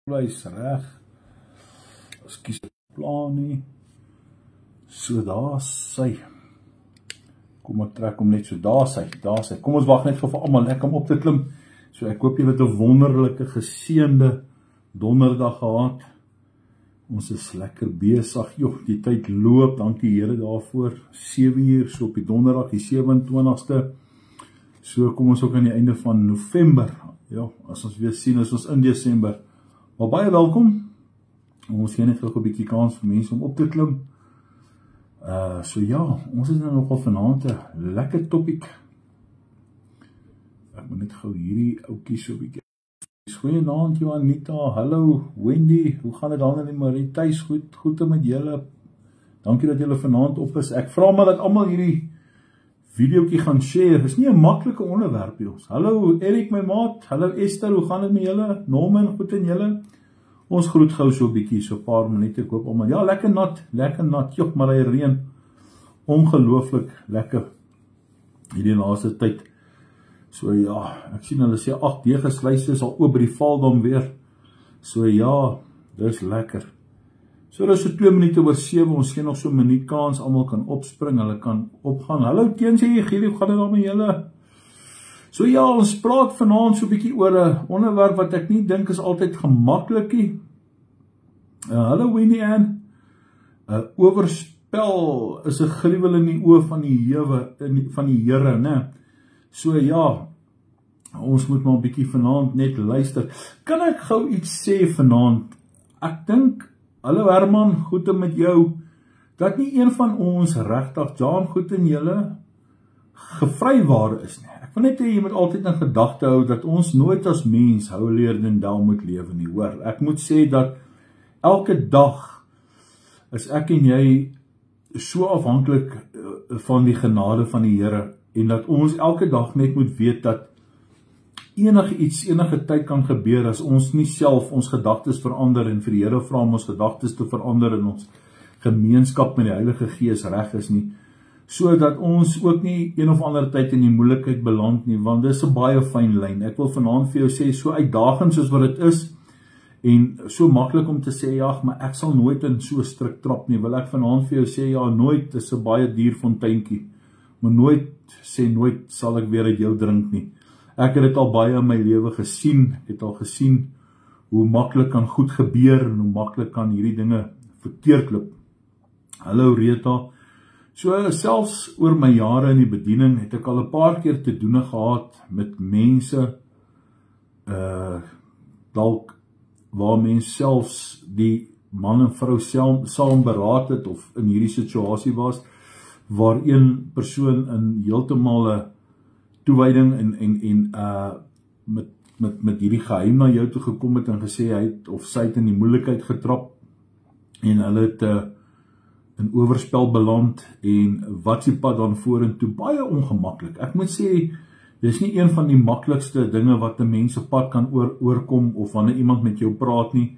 Is reg. Ons kies 'n plan nie. So daar sy. Kom ek trek hom net so, daar sy. Kom ons wag net vir almal lekker om op te klim. So ek hoop julle het 'n wonderlike geseënde donderdag gehad. Ons is lekker besig. Joh, die tyd loop. Dankie Here daarvoor. 7 uur so op die donderdag, die 27ste. So kom ons ook aan die einde van November. Ja, as ons weer sien, is ons in Desember. Maar baie welkom. Ons gee net 'n bietjie kans vir mense om op te klim. So ja, ons is nou nogal vanaand 'n lekker topiek. Ek moet net gou hierdie ouetjie so 'n bietjie. Goeienaand Johanita, hallo Wendy, hoe gaan dit dan in die Marie-Tuis? Goed met julle. Dankie dat julle vanaand op is. Ek vra maar dat almal hierdie videoetjie gaan share. Dis nie 'n maklike onderwerp nie ons. Hallo Erik my maat, hallo Esther, hoe gaan dit met julle? Norman, goed en julle? Ons groet gou so 'n bietjie, so 'n paar minute, ek hoop almal. Ja, lekker nat. Jop, maar hy reën. Ongelooflik lekker hierdie laaste tyd. So ja, ek sien hulle sê 8 degesluise is al oop by die Valdam weer. So ja, dis lekker. So dis so 2 minute oor 7, ons gee nog so 'n minuut kans, almal kan opspring, hulle kan opgaan. Hallo Teens, hoe gaan dit daar met julle? So ja, ons praat vanaand so 'n bietjie oor 'n onderwerp wat ek nie dink is altyd gemaklik nie. Hallo Winnie Ann. Oorspel is 'n gruwel in die oë van die Here, né? So ja, ons moet maar 'n bietjie vanaand net luister. Kan ek gou iets sê vanaand? Ek dink, hallo Herman, goed met jou, dat nie een van ons regtig, Jan, goed en julle, gevrywaar is nie. Ek wil net hê jy moet altyd in gedagte hou dat ons nooit as mens holier than thou moet lewe nie, hoor. Ek moet sê dat elke dag is ek en jy so afhanklik van die genade van die Here en dat ons elke dag net moet weet dat enige tyd kan gebeur as ons nie self ons gedagtes verander en vir die Here vra om ons gedagtes te verander in ons gemeenskap met die Heilige Gees reg is nie. So dat ons ook nie een of ander tyd in die moeilikheid beland nie, want dis 'n baie fyn lyn. Ek wil vanaand vir jou sê, so uitdagend soos wat dit is, en so maklik om te sê, ja, maar ek sal nooit in so strik trap nie, wil ek vanaand vir jou sê, ja, nooit is 'n baie duur fonteintjie, maar nooit sal ek weer uit jou drink nie. Ek het dit al baie in my lewe gesien, ek het al gesien hoe maklik kan goed gebeur, en hoe maklik kan hierdie dinge verkeerd loop. Hallo Rita. So selfs oor my jare in die bediening het ek al 'n paar keer te doen gehad met mense, dalk waar mense selfs die man en vrou saam beraad het of in hierdie situasie was, waar een persoon in heeltemal 'n toewyding en met hierdie geheim na jou toe gekom het en gesê hy het of sy het in die moeilikheid getrap en hulle het in oorspel beland en wat se pad dan vorentoe, baie ongemaklik. Ek moet sê, dis nie een van die maklikste dinge wat 'n mens se pad kan oorkom of wanneer iemand met jou praat nie.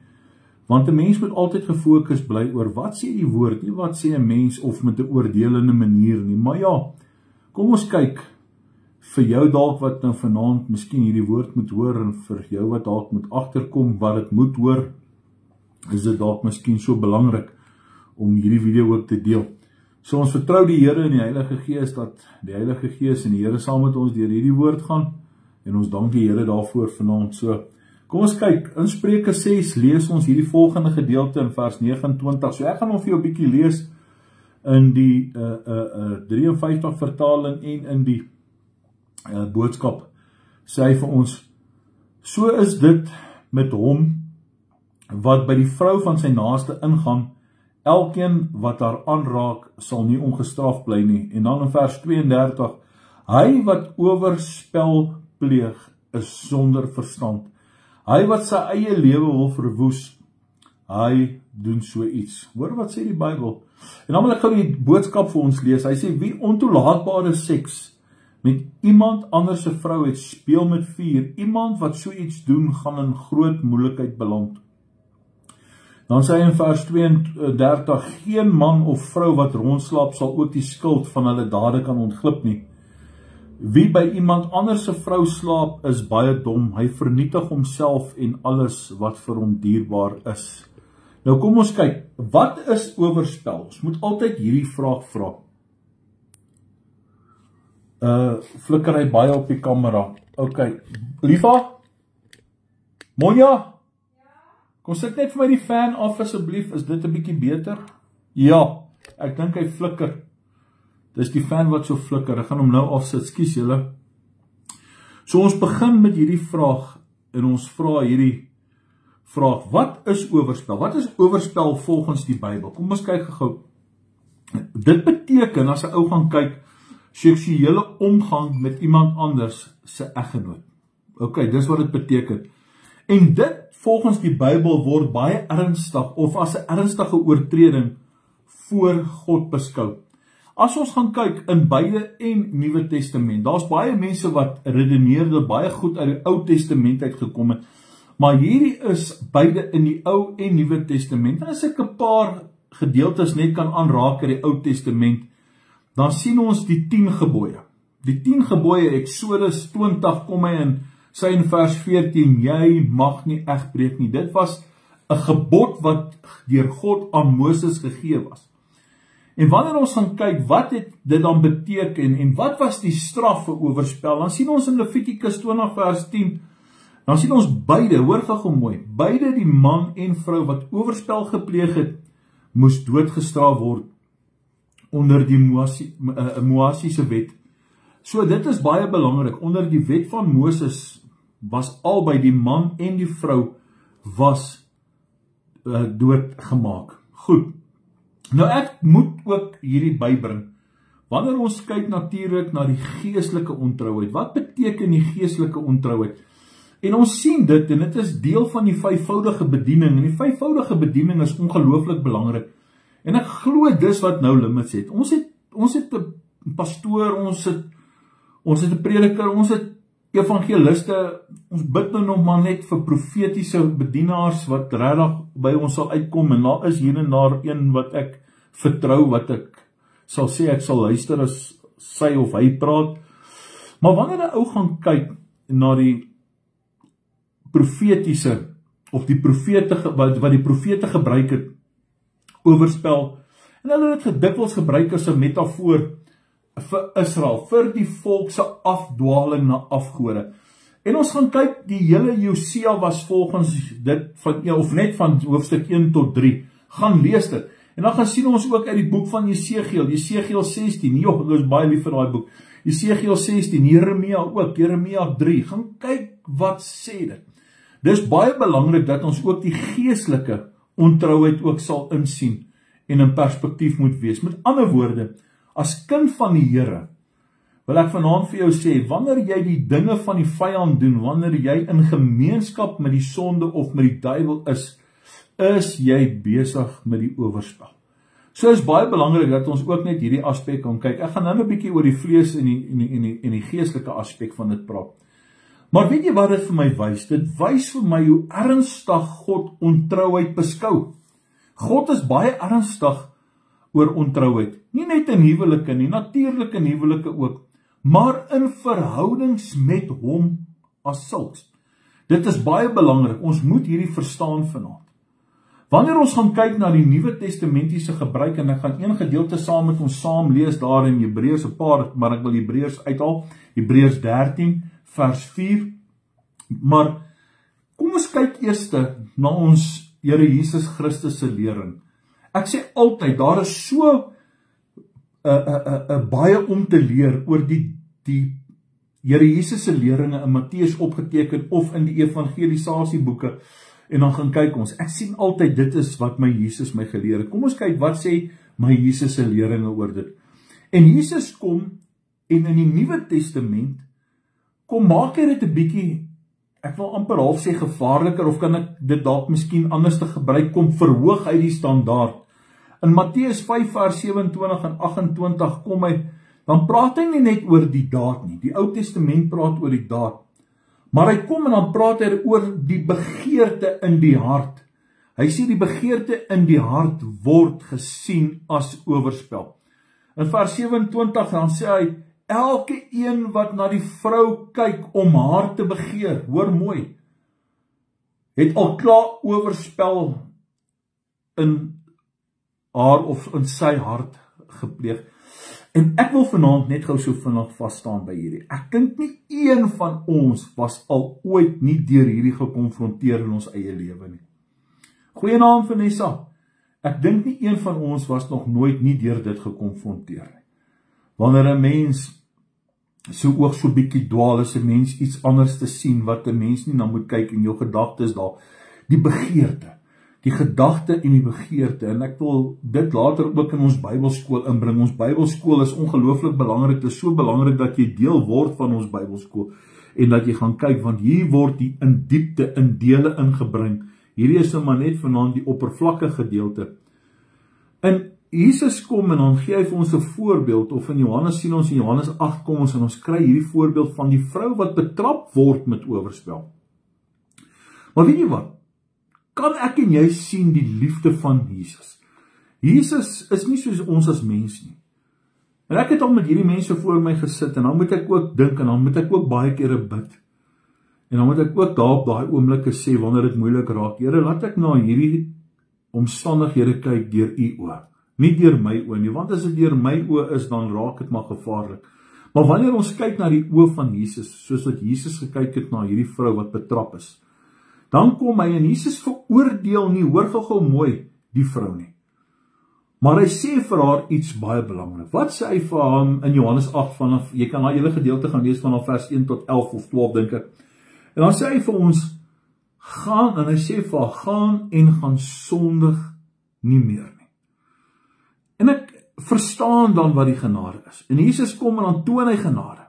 Want 'n mens moet altyd gefokus bly oor wat sê die woord, nie wat sê 'n mens of met 'n oordelende manier nie. Maar ja, kom ons kyk vir jou dalk wat nou vanaand miskien hierdie woord moet hoor en vir jou wat dalk moet agterkom wat dit moet hoor, is dit dalk miskien so belangrik om hierdie video ook te deel. So ons vertrou die Here en die Heilige Gees dat die Heilige Gees en die Here saam met ons deur hierdie woord gaan en ons dank die Here daarvoor vanaand. So kom ons kyk, in Spreuke 6 lees ons hierdie volgende gedeelte in vers 29. So ek gaan hom vir jou 'n bietjie lees in die 53 vertaling en in die boodskap. Sê hy vir ons: so is dit met hom wat by die vrou van sy naaste ingaan, elkeen wat haar aanraak sal nie ongestraf bly nie. En dan in vers 32, hy wat oorspel pleeg is sonder verstand. Hy wat sy eie lewe wil verwoes, hy doen so iets. Hoor wat sê die Bybel? En dan wil ek gou die boodskap vir ons lees. Hy sê, wie ontoelaatbare seks met iemand anders se vrou het, speel met vuur. Iemand wat so iets doen, gaan in groot moeilikheid beland. Dan sê hy in vers 32, geen man of vrou wat rondslaap sal ook die skuld van hulle dade kan ontglip nie. Wie by iemand anders se vrou slaap is baie dom. Hy vernietig homself en alles wat vir hom dierbaar is. Nou kom ons kyk, wat is oorspel? Ons moet altyd hierdie vraag vra. Flikker hy baie op die kamera. Ok, Lieva? Monja? Kom sit net vir my die fan af asseblief, is dit 'n bietjie beter? Ja, ek dink hy flikker. Dis die fan wat so flikker, ek gaan hom nou afsit, skus julle. So ons begin met hierdie vraag, en ons vra hierdie vraag, wat is oorspel? Wat is oorspel volgens die Bybel? Kom ons kyk gou. Dit beteken, as 'n ou gaan kyk, seksuele omgang met iemand anders se eggenoot. Ok, dis wat dit beteken. En dit, volgens die Bybel, word baie ernstig, of as 'n ernstige oortreding voor God beskou. As ons gaan kyk in beide en Nuwe Testament, daar's baie mense wat redeneer dat baie goed uit die Ou Testament uitgekom het, maar hierdie is beide in die Ou en Nuwe Testament. En as ek 'n paar gedeeltes net kan aanraak uit die Ou Testament, dan sien ons die 10 gebooie. Die 10 gebooie, Exodus 20, kom hy sê in vers 14, jy mag nie egbreek nie. Dit was 'n gebod wat deur God aan Moses gegee was. En wanneer ons gaan kyk, wat het dit dan beteken, en wat was die straf vir oorspel, dan sien ons in Levitikus 20 vers 10, dan sien ons beide, hoor gou mooi, beide die man en vrou wat oorspel gepleeg het, moes doodgestraf word, onder die Moasiese wet. So dit is baie belangrik, onder die wet van Moses was albei die man en die vrou was doodgemaak. Goed, nou ek moet ook hierdie bybring, wanneer ons kyk natuurlik na die geestelike ontrouheid, wat beteken die geestelike ontrouheid? En ons sien dit, en dit is deel van die vyfvoudige bediening, en die vyfvoudige bediening is ongelooflik belangrik. En ek glo dis wat Nou Limits het. Ons het 'n pastoor, ons het 'n prediker, ons het evangeliste, ons bid nou nog maar net vir profetiese bedienaars wat regtig by ons sal uitkom, en daar is hier en daar een wat ek vertrou, wat ek sal sê ek sal luister as sy of hy praat. Maar wanneer 'n ou gaan kyk na die profetiese, of die profete, wat die profete gebruik het, oorspel, en hulle het dikwels gebruik as 'n metafoor vir Israel, vir die volk se afdwaling na afgode. En ons gaan kyk, die hele Josea was volgens dit of net van hoofstuk 1 tot 3, gaan lees dit. En dan gaan sien ons ook uit die boek van Jesegiel 16, joh, ek is baie lief vir daai boek, Jesegiel 16, Jeremia ook, Jeremia 3, gaan kyk wat sê dit. Dis baie belangrik dat ons ook die geestelike ontrouheid ook sal insien en in perspektief moet wees. Met ander woorde, as kind van die Here, wil ek vanaand vir jou sê, wanneer jy die dinge van die vyand doen, wanneer jy in gemeenskap met die sonde of met die duiwel is jy besig met die oorspel. So is baie belangrik dat ons ook net hierdie aspek kan kyk. Ek gaan nou 'n bietjie oor die vlees en die geestelike aspek van dit praat. Maar weet jy wat dit vir my wys? Dit wys vir my hoe ernstig God ontrouheid beskou. God is baie ernstig oor ontrouheid. Nie net in huwelike nie, natuurlik in huwelike ook, maar in verhoudings met hom as sulks. Dit is baie belangrik, ons moet hierdie verstaan vanaand. Wanneer ons gaan kyk na die Nuwe Testamentiese gebruik, en ek gaan een gedeelte saam met ons saam lees daar in Hebreërs 'n paar, maar ek wil Hebreërs uithaal, Hebreërs 13 vers 4. Maar kom ons kyk eers na ons Here Jesus Christus se lering. Ek sê altyd, daar is so baie om te leer oor die Here Jesus se leringe in Matteus opgeteken of in die evangelisasieboeke. En dan gaan kyk ons, ek sien altyd dit is wat my Jesus my geleer het. Kom ons kyk wat sê my Jesus se leringe oor dit. En Jesus kom, en in die Nuwe Testament kom maak hy dit 'n bietjie, ek wil amper half sê gevaarliker, of kan ek dit dalk miskien anders te gebruik, kom verhoog hy die standaard. In Matteus 5 vers 27 en 28 kom hy, dan praat hy nie net oor die daad nie. Die Ou Testament praat oor die daad. Maar hy kom en dan praat hy oor die begeerte in die hart. Hy sê die begeerte in die hart word gesien as oorspel. In vers 27 dan sê hy, elke een wat na die vrou kyk om haar te begeer, hoor mooi, het al klaar oorspel in haar of in sy hart gepleeg. En ek wil vanaand net gou so vinnig vasstaan by hierdie. Ek dink nie een van ons was al ooit nie deur hierdie gekonfronteer in ons eie lewe nie. Goeienaand Vanessa. Ek dink nie een van ons was nog nooit nie deur dit gekonfronteer nie. Wanneer 'n mens so oog so bietjie dwaal, is 'n mens iets anders te sien wat 'n mens nie na moet kyk en jou gedagtes daar, die begeerte. Die gedagte en die begeerte, en ek wil dit later ook in ons Bybelskool inbring. Ons Bybelskool is ongelooflik belangrik, dit is so belangrik dat jy deel word van ons Bybelskool, en dat jy gaan kyk, want hier word die in diepte, in dele ingebring. Hierdie is maar net vanaand die oppervlakkige gedeelte. En Jesus kom en dan gee hy vir ons 'n voorbeeld, of in Johannes sien ons in Johannes 8 kom ons en ons kry hierdie voorbeeld van die vrou wat betrap word met oorspel. Maar weet jy wat? Kan ek en jy sien die liefde van Jesus? Jesus is nie soos ons as mens nie. En ek het al met hierdie mense voor my gesit, en dan moet ek ook dink, en dan moet ek ook baie kere bid. En dan moet ek ook daar op daai oomblikke sê, wanneer dit moeilik raak, Here, laat ek na hierdie omstandighede kyk deur u oë, nie deur my oë nie, want as dit deur my oë is, dan raak dit maar gevaarlik. Maar wanneer ons kyk na die oë van Jesus, soos wat Jesus gekyk het na hierdie vrou wat betrap is, dan kom hy en Jesus veroordeel nie, hoor gou mooi, die vrou nie. Maar hy sê vir haar iets baie belangrik. Wat sê hy vir hom in Johannes 8 vanaf, jy kan daai hele gedeelte gaan lees vanaf vers 1 tot 11 of 12 dink ek. En dan sê hy vir ons, gaan, en hy sê vir haar, gaan en gaan sondig nie meer nie. En ek verstaan dan wat die genade is. En Jesus kom en dan toon hy genade.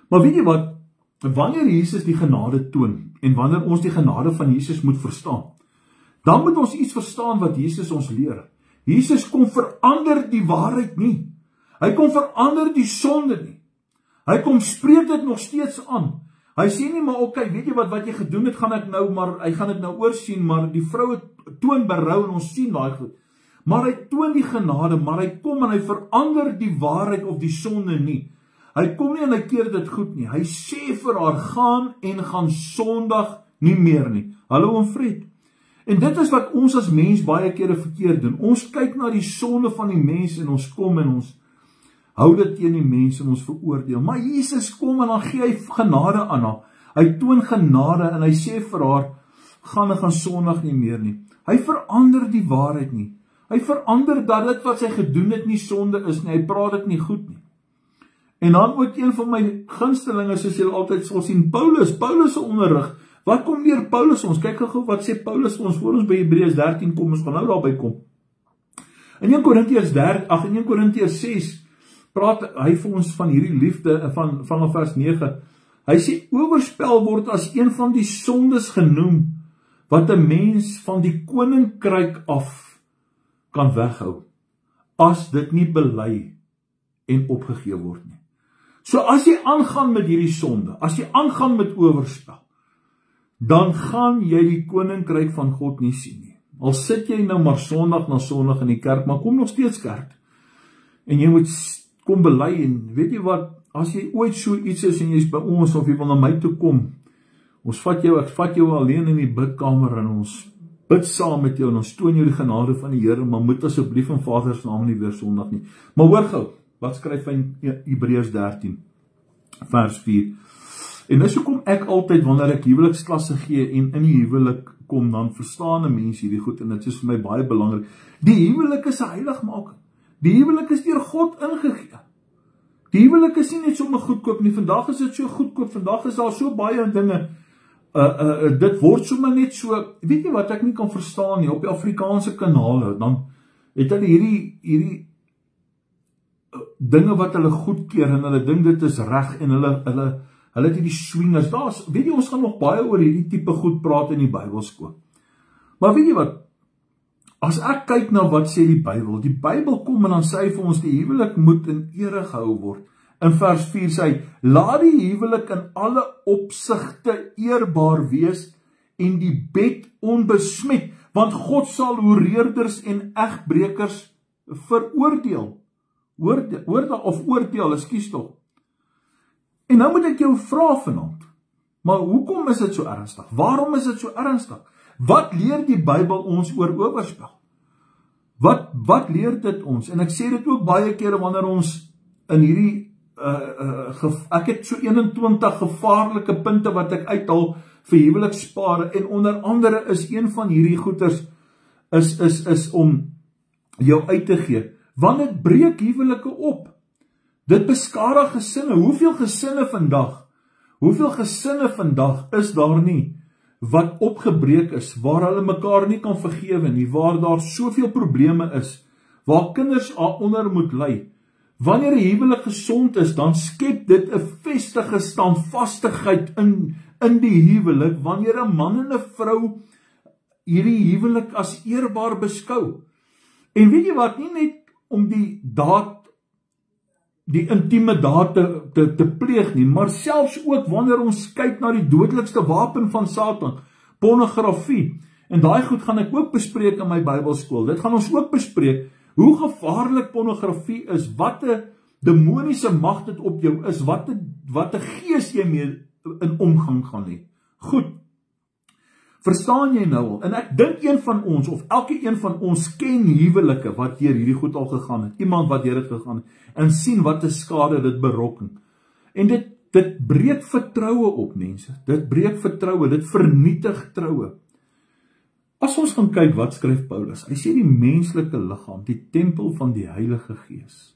Maar weet jy wat, wanneer Jesus die genade toon, en wanneer ons die genade van Jesus moet verstaan, dan moet ons iets verstaan wat Jesus ons leer. Jesus kom verander die waarheid nie. Hy kom verander die sonde nie. Hy kom spreek dit nog steeds aan. Hy sê nie maar, okay, weet jy wat jy gedoen het, hy gaan dit nou oorsien, maar die vrou toon berou en ons sien daai goed. Maar hy toon die genade, maar hy kom en hy verander die waarheid of die sonde nie. Hy kom nie en hy keer dit goed nie. Hy sê vir haar, gaan en gaan sondig nie meer nie. Hallo en vrede. En dit is wat ons as mens baie kere verkeerd doen. Ons kyk na die sonde van die mens en ons kom en ons hou dit teen die mense en ons veroordeel. Maar Jesus kom en dan gee hy genade aan haar. Hy toon genade en hy sê vir haar, gaan en gaan sondig nie meer nie. Hy verander die waarheid nie. Hy verander dat dit wat sy gedoen het nie sonde is nie. Hy praat dit nie goed nie. En dan ook een van my gunstelinge, soos julle altyd sal sien, Paulus se onderrig. Wat kom deur Paulus ons? Kyk gou wat sê Paulus ons voor ons by Hebreërs 13 kom, ons gaan nou daarby kom. In 1 Korintiërs 6 praat hy vir ons van hierdie liefde van vers 9. Hy sê oorspel word as een van die sondes genoem wat 'n mens van die koninkryk af kan weghou as dit nie bely en opgegee word nie. So as jy aangaan met hierdie sonde, as jy aangaan met oorspel, dan gaan jy die koninkryk van God nie sien nie. Al sit jy nou maar sondag na sondag in die kerk, maar kom nog steeds kerk. En jy moet kom bely en weet jy wat, as jy ooit so iets is en jy is by ons of jy wil na my toe kom, ek vat jou alleen in die bidkamer en ons bid saam met jou en ons toon jou die genade van die Here, maar moet asseblief in Vader se naam nie weer sondig nie. Maar hoor gou, wat skryf hy in Hebreërs 13 vers 4? En dis hoekom ek altyd wanneer ek huweliksklasse gee en in die huwelik kom, dan verstaan 'n mens hierdie goed en dit is vir my baie belangrik. Die huwelik is 'n heiligmaking. Die huwelik is deur God ingegee. Die huwelik is nie net sommer goedkoop nie. Vandag is dit so goedkoop. Vandag is daar so baie dinge. Dit word sommer net so, weet jy wat ek nie kan verstaan nie, op die Afrikaanse kanale, dan het hulle hierdie dinge wat hulle goedkeur en hulle dink dit is reg en hulle het hierdie swingers. Weet jy, ons gaan nog baie oor hierdie tipe goed praat in die Bybelskool. Maar weet jy wat? As ek kyk na wat sê die Bybel kom en dan sê hy vir ons die huwelik moet in ere gehou word. In vers 4 sê hy, laat die huwelik in alle opsigte eerbaar wees en die bed onbesmet, want God sal hoereerders en egbrekers veroordeel. Oordeel, ekskuus tog. En nou moet ek jou vra vanaand, maar hoekom is dit so ernstig? Waarom is dit so ernstig? Wat leer die Bybel ons oor oorspel? Wat leer dit ons? En ek sê dit ook baie kere wanneer ons in hierdie ek het so 21 gevaarlike punte wat ek uithaal vir huwelikspare, en onder andere is een van hierdie goeters is om jou uit te gee. Want dit breek huwelike op. Dit beskadig gesinne. Hoeveel gesinne vandag is daar nie wat opgebreek is, waar hulle mekaar nie kan vergewe nie, waar daar soveel probleme is, waar kinders onder moet ly. Wanneer 'n huwelik gesond is, dan skep dit 'n vestige standvastigheid in die huwelik, wanneer 'n man en 'n vrou hierdie huwelik as eerbaar beskou. En weet jy wat, nie net om die intieme daad te pleeg nie, maar selfs ook wanneer ons kyk na die dodelikste wapen van Satan, pornografie. En daai goed gaan ek ook bespreek in my Bybelskool. Dit gaan ons ook bespreek, hoe gevaarlik pornografie is, wat 'n demoniese mag dit op jou is, wat 'n gees jy mee in omgang gaan hê. Goed, verstaan jy nou al? En ek dink een van ons, of elke een van ons ken huwelike wat deur hierdie goed al gegaan het, iemand wat deur dit gegaan het, en sien wat 'n skade dit berokken. En dit breek vertroue op, mense. Dit breek vertroue, dit vernietig troue. As ons gaan kyk, wat skryf Paulus? Hy sê die menslike liggaam, die tempel van die Heilige Gees.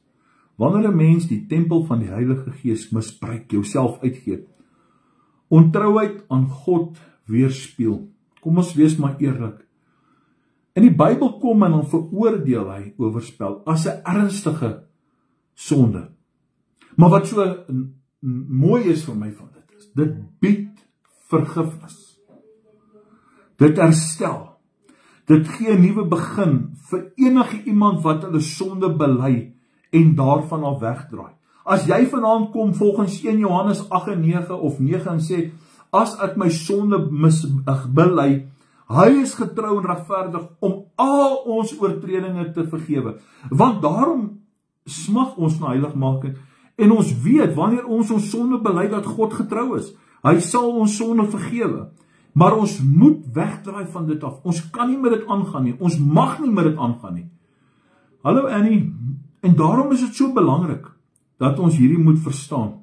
Wanneer 'n mens die tempel van die Heilige Gees misbruik, jouself uitgee, ontrouheid aan God weerspieël. Kom ons wees maar eerlik. In die Bybel kom en dan veroordeel hy oorspel as 'n ernstige sonde. Maar wat so mooi is vir my van dit is, dit bied vergifnis. Dit herstel. Dit gee 'n nuwe begin vir enige iemand wat hulle sonde bely en daarvan af wegdraai. As jy vanaand kom volgens 1 Johannes 8 en 9 of 9 en sê, as ek my sonde bely, hy is getrou en regverdig om al ons oortredinge te vergewe. Want daarom smag ons na heiligmaking, en ons weet, wanneer ons sonde bely, dat God getrou is. Hy sal ons sonde vergewe. Maar ons moet wegdraai van dit af. Ons kan nie met dit aangaan nie. Ons mag nie met dit aangaan nie. Hallo Annie, en daarom is dit so belangrik dat ons hierdie moet verstaan.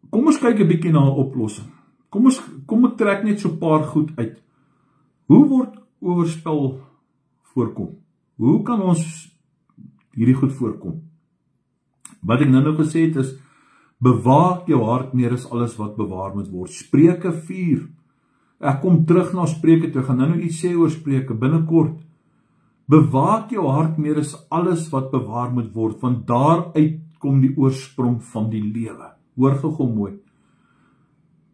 Kom ons kyk 'n bietjie na 'n oplossing. Kom ek trek net so 'n paar goed uit. Hoe word oorspel voorkom? Hoe kan ons hierdie goed voorkom? Wat ek nou gesê het is, bewaak jou hart meer as alles wat bewaar moet word. Spreuke 4. Ek kom terug na Spreuke toe. Ek gaan nou iets sê oor Spreuke binnekort. Bewaak jou hart meer as alles wat bewaar moet word, want daaruit kom die oorsprong van die lewe. Hoor gou mooi.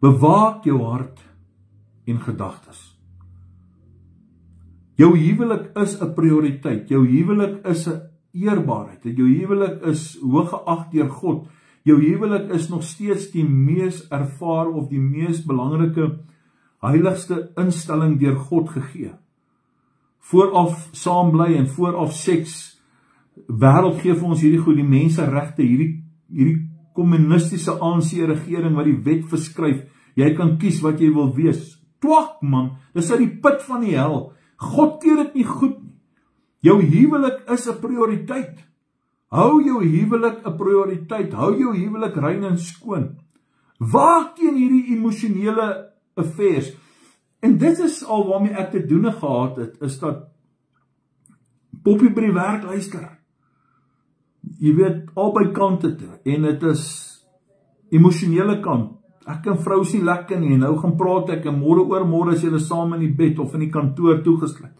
Bewaak jou hart en gedagtes. Jou huwelik is 'n prioriteit. Jou huwelik is 'n eerbaarheid. Jou huwelik is hooggeag deur God. Jou huwelik is nog steeds die mees ervare of die mees belangrike, heiligste instelling deur God gegee. Vooraf saam bly en vooraf seks. Wêreld gee vir ons hierdie goed, die menseregte, hierdie kommunistiese ANC regering wat die wet verskryf. Jy kan kies wat jy wil wees. Twak man, dis uit die put van die hel. God keer dit nie goed nie. Jou huwelik is 'n prioriteit. Hou jou huwelik 'n prioriteit. Hou jou huwelik rein en skoon. Waak teen hierdie emosionele affairs. En dit is al waarmee ek te doen gehad het, is dat Poppie by die werk luister. Jy weet, albei kante toe. En dit is emosionele kant. Ek en vrou sien lekker nie, en nou gaan praat ek, en môre oor môre is julle saam in die bed of in die kantoor toegesluit.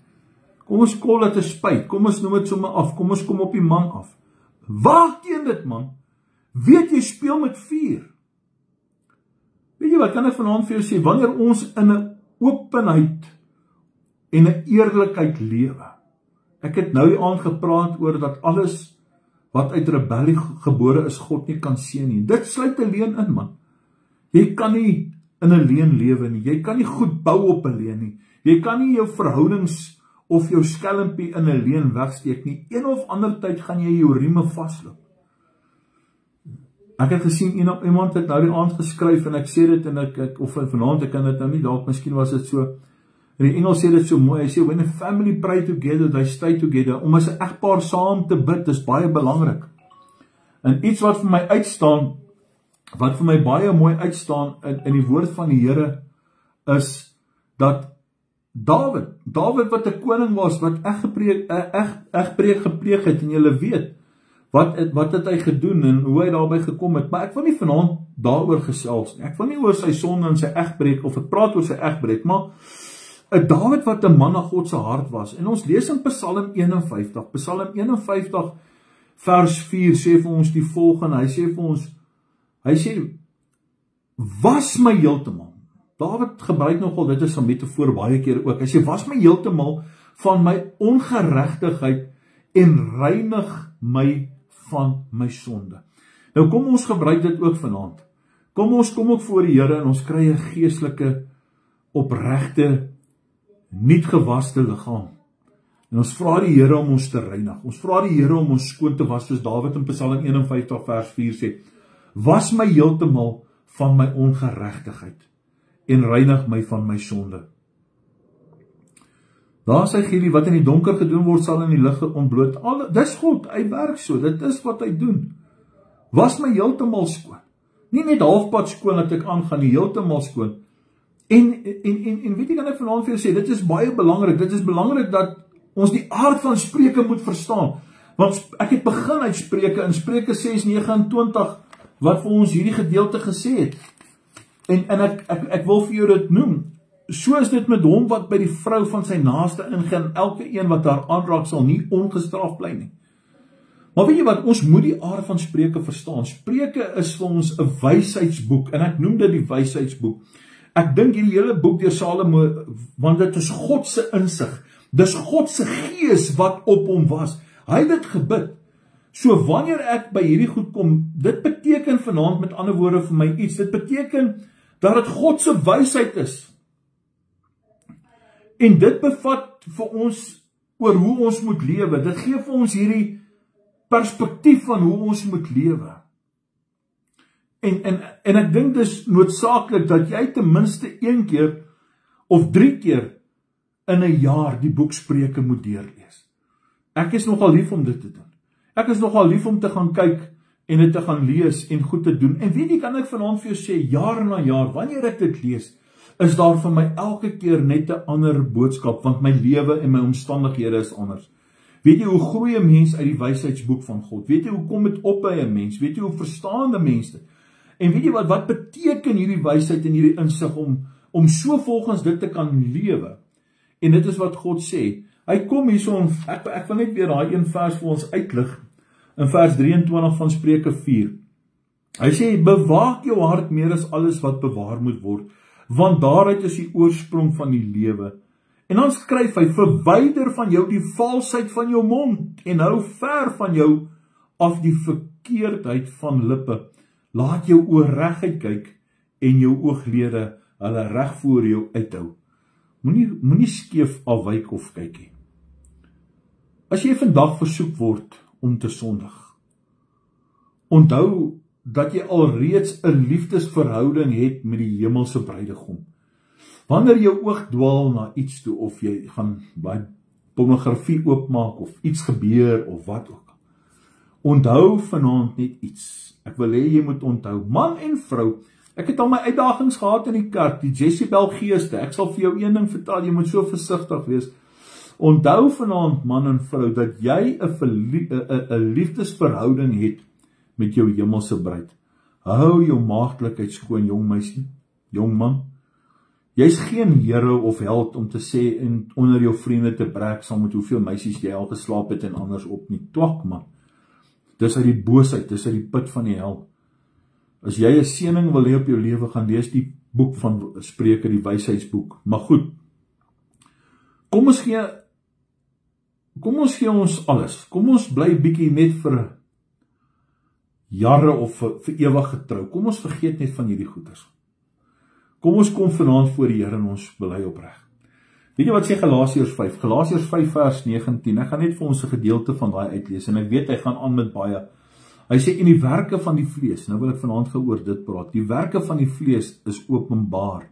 Kom ons kol dit 'n spyt. Kom ons noem dit sommer af. Kom ons kom op die man af. Waak teen dit man. Weet jy speel met vuur. Weet jy wat kan ek vanaand vir jou sê, wanneer ons in 'n openheid en 'n eerlikheid lewe. Ek het nou die aand gepraat oor dat alles wat uit rebellie gebore is, God nie kan seën nie. Dit sluit 'n leuen in man. Jy kan nie in 'n leuen lewe nie. Jy kan nie goed bou op 'n leuen nie. Jy kan nie jou verhoudings of jou skelmpie in 'n leuen wegsteek nie. Een of ander tyd gaan jy jou rieme vasloop. Ek het gesien iemand het nou die aand geskryf en ek sê dit en ek of vanaand ek kan dit nou nie dalk miskien was dit so. In die Engels sê dit so mooi. Hy sê when a family pray together, they stay together. Om as 'n egpaar saam te bid, dis baie belangrik. En iets wat vir my uitstaan, wat vir my baie mooi uitstaan in die woord van die Here is dat Dawid wat 'n koning was, wat egbreek gepleeg het en julle weet wat het hy gedoen en hoe hy daarby gekom het, maar ek wil nie vanaand daaroor gesels nie. Ek wil nie oor sy sonde en sy egbreek of ek praat oor sy egbreek, maar 'n Dawid wat 'n man na God se hart was. En ons lees in Psalm 51. Psalm 51 vers 4 sê vir ons die volgende. Hy sê was my heeltemal. Dawid gebruik nogal dit as 'n metafoor baie keer ook. Hy sê was my heeltemal van my ongeregtigheid en reinig my van my sonde. Nou kom ons gebruik dit ook vanaand. Kom ook voor die Here en ons kry 'n geestelike opregte nuut gewaste liggaam. En ons vra die Here om ons te reinig. Ons vra die Here om ons skoon te was, soos Dawid in Psalm 51 vers 4 sê. Was my heeltemal van my ongeregtigheid en reinig my van my sonde. Daar sê Gielie, wat in die donker gedoen word, sal in die lig ontbloot. Dis God, hy werk so, dit is wat hy doen. Was my heeltemal skoon. Nie net halfpad skoon dat ek aangaan, nie heeltemal skoon. En weet jy, kan ek vanaand vir jou sê, dit is baie belangrik. Dit is belangrik dat ons die aard van Spreuke moet verstaan. Want ek het begin uit Spreuke in Spreuke 6:29 wat vir ons hierdie gedeelte gesê het. En ek wil vir jou dit noem. So is dit met hom wat by die vrou van sy naaste ingaan, elke een wat haar aanraak sal nie ongestraf bly nie. Maar weet jy wat, ons moet die aard van Spreuke verstaan. Spreuke is vir ons 'n wysheidsboek en ek noem dit die wysheidsboek. Ek dink hierdie hele boek deur Salomo, want dit is God se insig. Dis God se gees wat op hom was. Hy het dit gebid. So wanneer ek by hierdie goed kom, dit beteken vanaand met ander woorde vir my iets. Dit beteken dat dit God se wysheid is. En dit bevat vir ons oor hoe ons moet lewe. Dit gee vir ons hierdie perspektief van hoe ons moet lewe. En ek dink dis noodsaaklik dat jy ten minste 1 keer of 3 keer in 'n jaar die boek Spreuke moet deurlees. Ek is nogal lief om dit te doen. Ek is nogal lief om te gaan kyk en dit te gaan lees en goed te doen. En weet jy, kan ek vanaand vir jou sê, jaar na jaar, wanneer ek dit lees, is daar vir my elke keer net 'n ander boodskap, want my lewe en my omstandighede is anders. Weet jy hoe groei 'n mens uit die wysheidsboek van God? Weet jy hoe kom dit op by 'n mens? Weet jy hoe verstaan 'n mens dit? En weet jy wat beteken hierdie wysheid en hierdie insig om so volgens dit te kan lewe? En dit is wat God sê. Hy kom hierso om, ek wil net weer daai een vers vir ons uitlig, in vers 23 van Spreuke 4. Hy sê, bewaak jou hart meer as alles wat bewaar moet word, want daaruit is die oorsprong van die lewe. En dan skryf hy, verwyder van jou die valsheid van jou mond, en hou ver van jou af die verkeerdheid van lippe. Laat jou oor reguit kyk, en jou ooglede hulle reg voor jou uithou. Moenie skeef afwyk of kyk nie. As jy vandag versoek word om te sondig, onthou dat jy alreeds 'n liefdesverhouding het met die hemelse bruidegom. Wanneer jou oog dwaal na iets toe, of jy gaan by pornografie oopmaak, of iets gebeur, of wat ook, onthou vanaand net iets. Ek wil hê jy moet onthou, man en vrou, ek het al my uitdagings gehad in die kerk, die Jezebel geeste, ek sal vir jou een ding vertel, jy moet so versigtig wees. Onthou vanaand, man en vrou, dat jy 'n liefdesverhouding het met jou hemelse bruid. Hou jou maagdelikheid skoon, jong meisie, jong man. Jy's geen hero of held om te sê en onder jou vriende te brek saam met hoeveel meisies jy al geslaap het en anders op nie. Twak man. Dis uit die boosheid, dis uit die put van die hel. As jy 'n seëning wil hê op jou lewe, gaan lees die boek van Spreuke, die wysheidsboek. Maar goed. Kom ons gee ons alles. Kom ons bly bietjie net vir jare of vir ewig getrou. Kom ons vergeet net van hierdie goeders. Kom ons kom vanaand voor die Here en ons bely opreg. Weet jy wat sê Galasiërs 5? Galasiërs 5 vers 19. Ek gaan net vir ons 'n gedeelte van daai uitlees en ek weet hy gaan aan met baie. Hy sê, en die werke van die vlees, nou wil ek vanaand oor dit praat, die werke van die vlees is openbaar,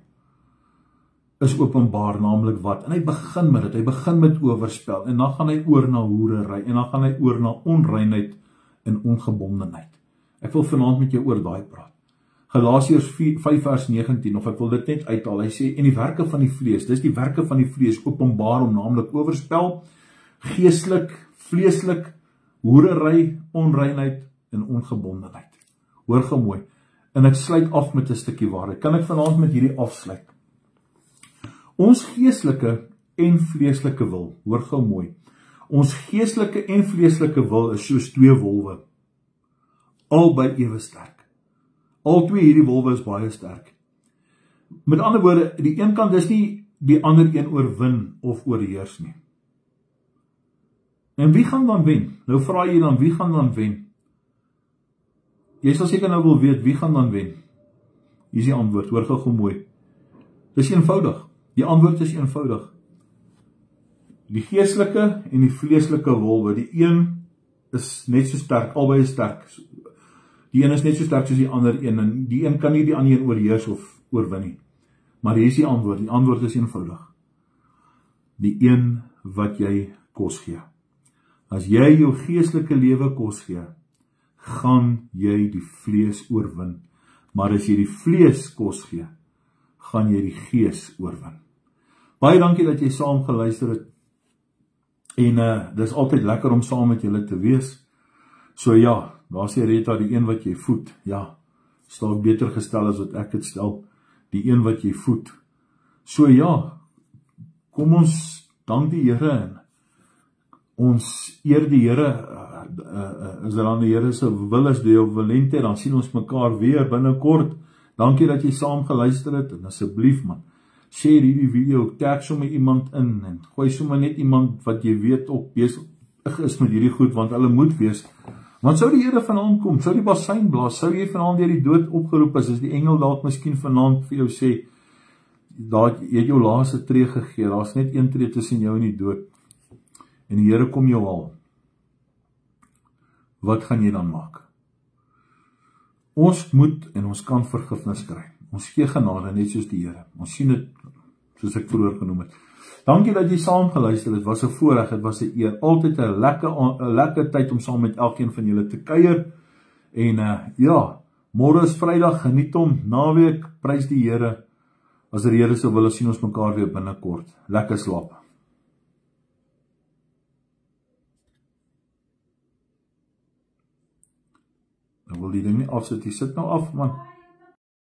naamlik wat? En hy begin met dit, hy begin met oorspel, en dan gaan hy oor na hoerery, en dan gaan hy oor na onreinheid en ongebondenheid. Ek wil vanaand met jou oor daai praat. Galasiërs 5 vers 19, of ek wil dit net uithaal, hy sê, en die werke van die vlees, dis die werke van die vlees openbaar om naamlik oorspel, geestelik, vleeslik, hoerery, onreinheid en ongebondenheid. Hoor gou mooi, en ek sluit af met 'n stukkie waarheid. Kan ek vanaand met hierdie afsluit? Ons geestelike en vleeslike wil, hoor gou mooi, ons geestelike en vleeslike wil is soos twee wolwe, albei ewe sterk. Al twee hierdie wolwe is baie sterk. Met ander woorde, die een kant is nie die ander een oorwin of oorheers nie. En wie gaan dan wen? Nou vra jy dan, wie gaan dan wen? Jy sal seker nou wil weet, wie gaan dan wen? Hier is die antwoord, hoor gou mooi. Dis eenvoudig. Die antwoord is eenvoudig. Die geestelike en die vleeslike wolwe, die een is net so sterk, albei is sterk. Die een is net so sterk soos die ander een, en die een kan nie die ander een oorheers of oorwin nie. Maar hier is die antwoord is eenvoudig. Die een wat jy kos gee. As jy jou geestelike lewe kos gee, gaan jy die vlees oorwin. Maar as jy die vlees kos gee, gaan jy die gees oorwin. Baie dankie dat jy saam geluister het. En dis altyd lekker om saam met julle te wees. So ja, daar sê Rita, die een wat jy voed, ja, stel beter gestel as wat ek het stel, die een wat jy voed. So ja, kom ons dank die Here en ons eer die Here, as dan die Here se wil is, die wilente, dan sien ons mekaar weer binnekort. Dankie dat jy saam geluister het, en asseblief man, share hierdie video, tag sommer iemand in, en gooi sommer net iemand wat jy weet ook besig is met hierdie goed, want hulle moet wees. Want sou die Here vanaand kom, sou die bassein blaas, sou jy vanaand deur die dood opgeroep is die engel dalk miskien vanaand vir jou sê, jy het jou laaste tree gegee, daar's net een tree tussen jou en die dood, en die Here kom jou haal. Wat gaan jy dan maak? Ons moet en ons kan vergifnis kry. Ons gee genade net soos die Here. Ons sien dit, soos ek vroeër genoem het. Dankie dat jy saam geluister het, was 'n voorreg, dit was 'n eer. Altyd 'n lekker tyd om saam met elkeen van julle te kuier. En ja, môre is Vrydag, geniet hom, naweek, prys die Here. As die Here sou wil, sien ons mekaar weer binnekort. Lekker slaap. Nou wil die ding nie afsit, jy sit nou af man.